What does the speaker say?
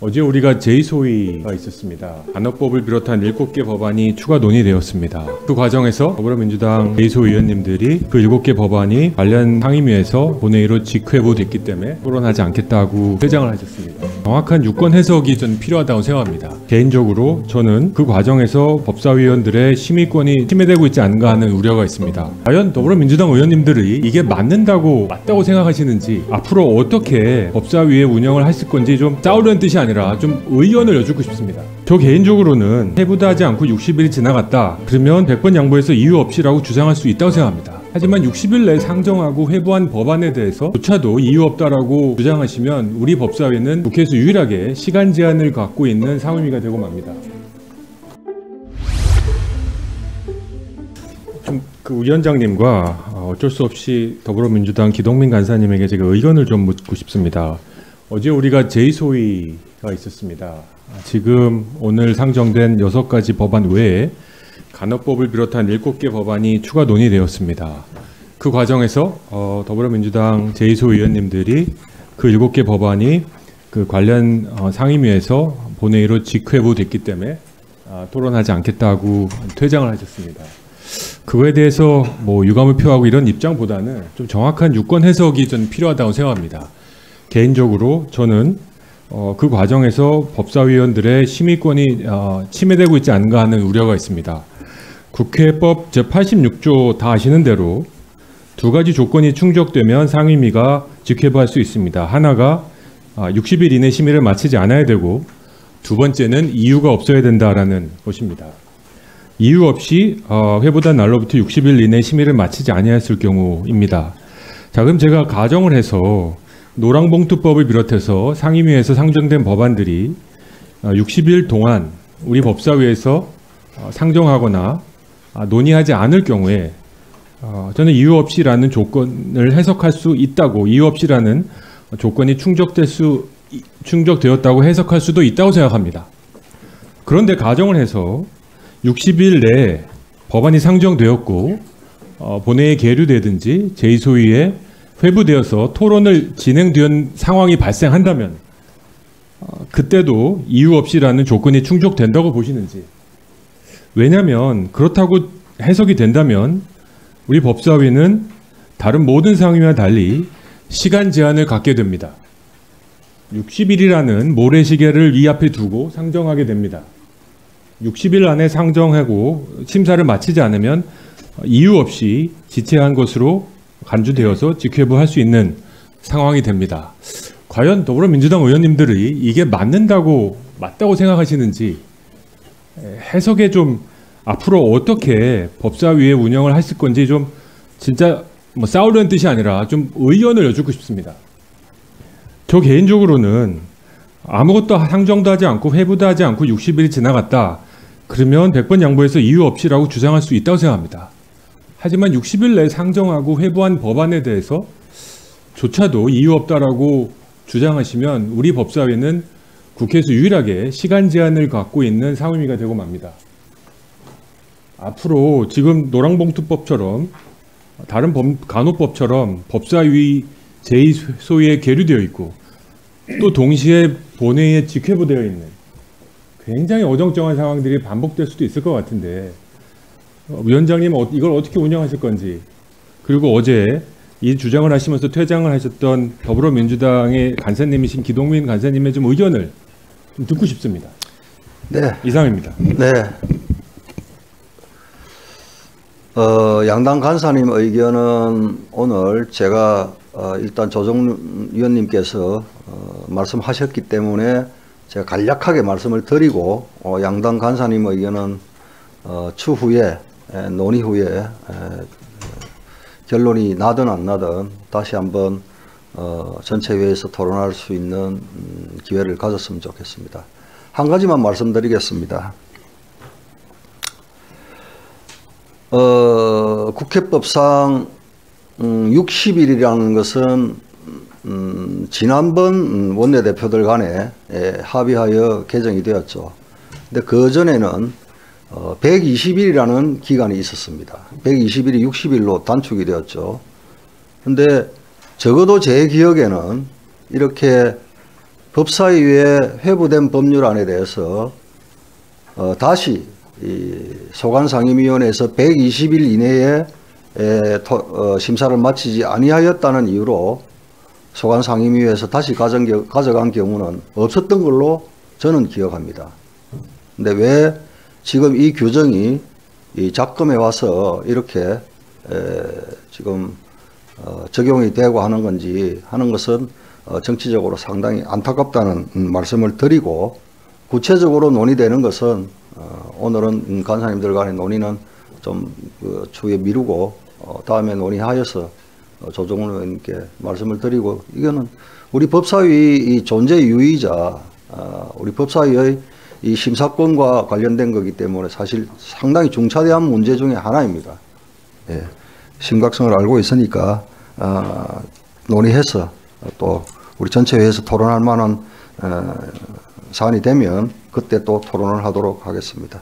어제 우리가 제2소위가 있었습니다. 간호법을 비롯한 7개 법안이 추가 논의되었습니다. 그 과정에서 더불어민주당 제2소 의원님들이 그 7개 법안이 관련 상임위에서 본회의로 직회부됐기 때문에 토론하지 않겠다고 퇴장을 하셨습니다. 정확한 유권 해석이 좀 필요하다고 생각합니다. 개인적으로 저는 그 과정에서 법사위원들의 심의권이 침해되고 있지 않은가 하는 우려가 있습니다. 과연 더불어민주당 의원님들이 이게 맞다고 생각하시는지, 앞으로 어떻게 법사위의 운영을 하실 건지 좀 싸우려는 뜻이 아니라 좀 의견을 여쭙고 싶습니다. 저 개인적으로는 해부하지 않고 60일이 지나갔다 그러면 100번 양보해서 이유 없이라고 주장할 수 있다고 생각합니다. 하지만 60일 내에 상정하고 회부한 법안에 대해서 조차도 이유 없다라고 주장하시면 우리 법사위는 국회에서 유일하게 시간 제한을 갖고 있는 상임위가 되고 맙니다. 그 위원장님과 어쩔 수 없이 더불어민주당 기동민 간사님에게 제가 의견을 좀 묻고 싶습니다. 어제 우리가 제2소위가 있었습니다. 지금 오늘 상정된 6가지 법안 외에 간호법을 비롯한 7개 법안이 추가 논의되었습니다. 그 과정에서 더불어민주당 제2소 의원님들이 그 7개 법안이 그 관련 상임위에서 본회의로 직회부됐기 때문에 토론하지 않겠다고 퇴장을 하셨습니다. 그거에 대해서 유감을 표하고 이런 입장보다는 좀 정확한 유권 해석이 좀 필요하다고 생각합니다. 개인적으로 저는 그 과정에서 법사위원들의 심의권이 침해되고 있지 않은가 하는 우려가 있습니다. 국회법 제86조 다 아시는 대로 2가지 조건이 충족되면 상임위가 직회부할 수 있습니다. 하나가 60일 이내 심의를 마치지 않아야 되고, 두 번째는 이유가 없어야 된다라는 것입니다. 이유 없이 회부된 날로부터 60일 이내 심의를 마치지 아니했을 경우입니다. 자, 그럼 제가 가정을 해서 노랑봉투법을 비롯해서 상임위에서 상정된 법안들이 60일 동안 우리 법사위에서 상정하거나 논의하지 않을 경우에 저는 이유 없이라는 조건을 해석할 수 있다고, 이유 없이라는 조건이 충족되었다고 해석할 수도 있다고 생각합니다. 그런데 가정을 해서 60일 내에 법안이 상정되었고 본회의에 계류되든지 제2소위에 회부되어서 토론을 진행된 상황이 발생한다면 그때도 이유 없이라는 조건이 충족된다고 보시는지. 왜냐하면 그렇다고 해석이 된다면 우리 법사위는 다른 모든 상임위와 달리 시간 제한을 갖게 됩니다. 60일이라는 모래시계를 이 앞에 두고 상정하게 됩니다. 60일 안에 상정하고 심사를 마치지 않으면 이유 없이 지체한 것으로 간주되어서 직회부할 수 있는 상황이 됩니다. 과연 더불어민주당 의원님들이 이게 맞다고 생각하시는지, 해석에 좀 앞으로 어떻게 법사위의 운영을 하실 건지 좀 진짜 싸우려는 뜻이 아니라 좀 의견을 여쭙고 싶습니다. 저 개인적으로는 아무것도 상정도 하지 않고 회부도 하지 않고 60일이 지나갔다 그러면 100번 양보해서 이유 없이라고 주장할 수 있다고 생각합니다. 하지만 60일 내에 상정하고 회부한 법안에 대해서 조차도 이유 없다라고 주장하시면 우리 법사위는 국회에서 유일하게 시간 제한을 갖고 있는 상임위가 되고 맙니다. 앞으로 지금 노랑봉투법처럼 다른 간호법처럼 법사위 제2소위에 계류되어 있고 또 동시에 본회의에 직회부되어 있는 굉장히 어정쩡한 상황들이 반복될 수도 있을 것 같은데, 위원장님 이걸 어떻게 운영하실 건지, 그리고 어제 이 주장을 하시면서 퇴장을 하셨던 더불어민주당의 간사님이신 기동민 간사님의 좀 의견을 좀 듣고 싶습니다. 네. 이상입니다. 네. 양당 간사님 의견은 오늘 제가 일단 조정 위원님께서 말씀하셨기 때문에 제가 간략하게 말씀을 드리고 양당 간사님 의견은 추후에 논의 후에 결론이 나든 안 나든 다시 한번 전체회의에서 토론할 수 있는 기회를 가졌으면 좋겠습니다. 한 가지만 말씀드리겠습니다. 국회법상 60일이라는 것은 지난번 원내대표들 간에 합의하여 개정이 되었죠. 근데 그 전에는 120일이라는 기간이 있었습니다. 120일이 60일로 단축이 되었죠. 근데 적어도 제 기억에는 이렇게 법사위에 회부된 법률안에 대해서 다시 이 소관상임위원회에서 120일 이내에 심사를 마치지 아니하였다는 이유로 소관상임위에서 다시 가져간 경우는 없었던 걸로 저는 기억합니다. 근데 왜 지금 이 규정이 이 작금에 와서 이렇게 지금 적용이 되고 하는 건지 하는 것은 정치적으로 상당히 안타깝다는 말씀을 드리고, 구체적으로 논의되는 것은 오늘은 간사님들 간의 논의는 좀 추후에 미루고 다음에 논의하여서 조정훈 의원님께 말씀을 드리고, 이거는 우리 법사위 이 존재 유의자 우리 법사위의 이 심사권과 관련된 거기 때문에 사실 상당히 중차대한 문제 중에 하나입니다. 예, 심각성을 알고 있으니까 논의해서 또 우리 전체 회의에서 토론할 만한 사안이 되면 그때 또 토론을 하도록 하겠습니다.